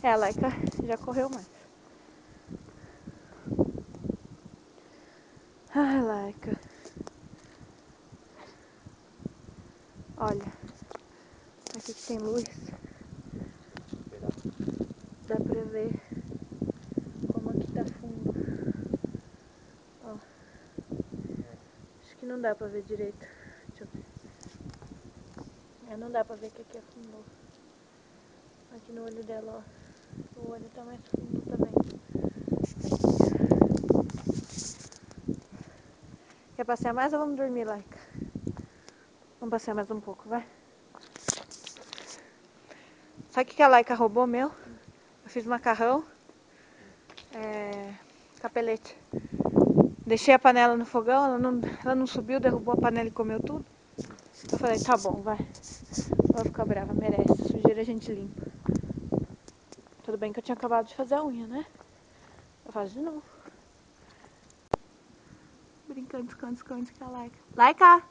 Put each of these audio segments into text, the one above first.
É, a Laika já correu mais. Ai, Laika. Olha, aqui que tem luz. Dá pra ver como aqui tá fundo. Ó. Acho que não dá pra ver direito. Deixa eu ver. Não dá pra ver que aqui afundou. Aqui no olho dela, ó. O olho tá mais fundo também. Quer passear mais ou vamos dormir, Laika? Vamos passear mais um pouco, vai? Sabe o que a Laika roubou meu? Eu fiz macarrão. Capelete. Deixei a panela no fogão, ela não subiu, derrubou a panela e comeu tudo. Eu falei, tá bom, vai. Vai ficar brava, merece. Sujeira a gente limpa. Tudo bem que eu tinha acabado de fazer a unha, né? Eu faço de novo. Brincando, esconde com a Laika. Laika!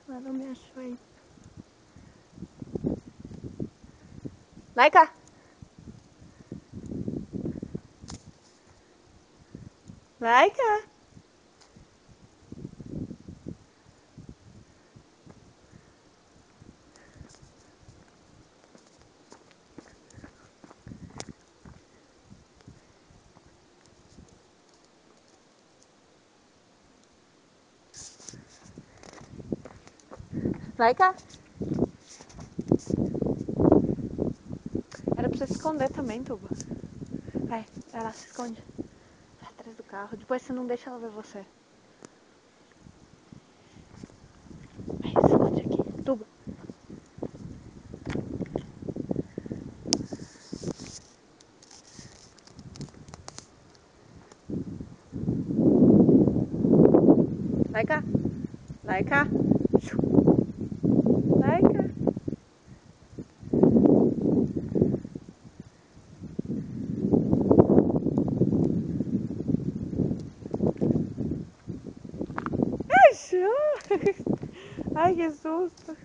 Ela não me achou aí. Laika! Laika! Laika! Era pra você se esconder também, Tuba. Vai lá, se esconde. Vai atrás do carro. Depois você não deixa ela ver você. Vai, se esconde aqui. Tuba. Laika! Laika! Laika! Ai, que susto.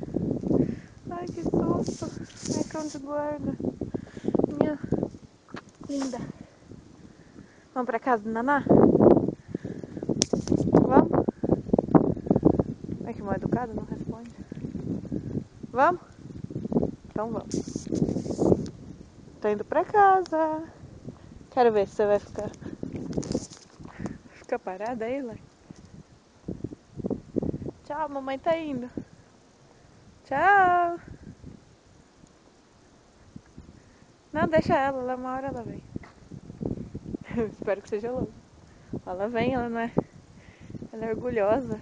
Ai, que susto. Ai, cão de guarda. Minha linda. Vamos pra casa do Naná? Vamos? É que mal educado, não responde. Vamos? Então vamos. Tô indo pra casa. Quero ver se você vai ficar parada aí, lá. Tchau, mamãe tá indo. Tchau. Não, deixa ela, uma hora ela vem. Espero que seja logo. Ela vem, ela não é. Ela é orgulhosa.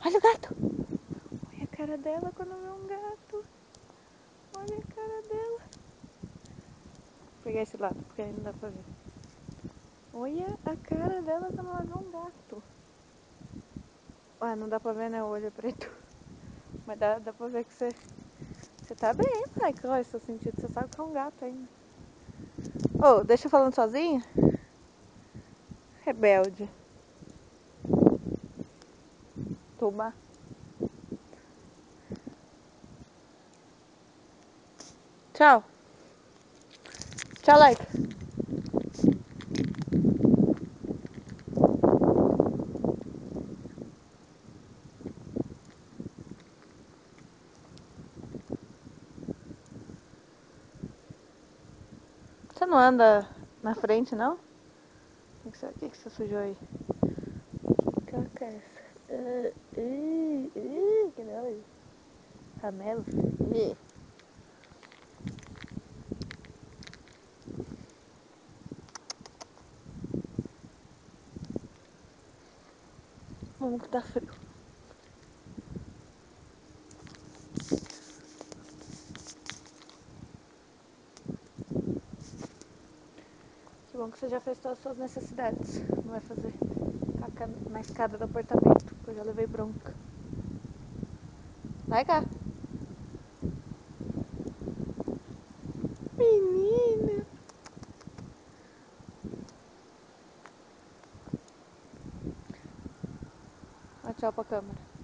Olha o gato! Olha a cara dela quando vê um gato. Olha a cara dela. Vou pegar esse lado, porque aí não dá pra ver. Olha a cara dela quando ela vê um gato. Ah, não dá pra ver, né? O olho é preto. Mas dá pra ver que você tá bem, pai. Olha, seu sentido, você sabe que é um gato ainda. Ô, deixa eu falando sozinha? Rebelde. Tuba. Tchau. Tchau, Laika. Você não anda na frente, não? O que você sujou aí? Que caca é essa? Que nojo. Ramelo? Vamos que tá frio. bom que você já fez todas as suas necessidades. Não vai fazer caca na escada do apartamento, que eu já levei bronca. Vai cá. Menina. Tchau pra câmera.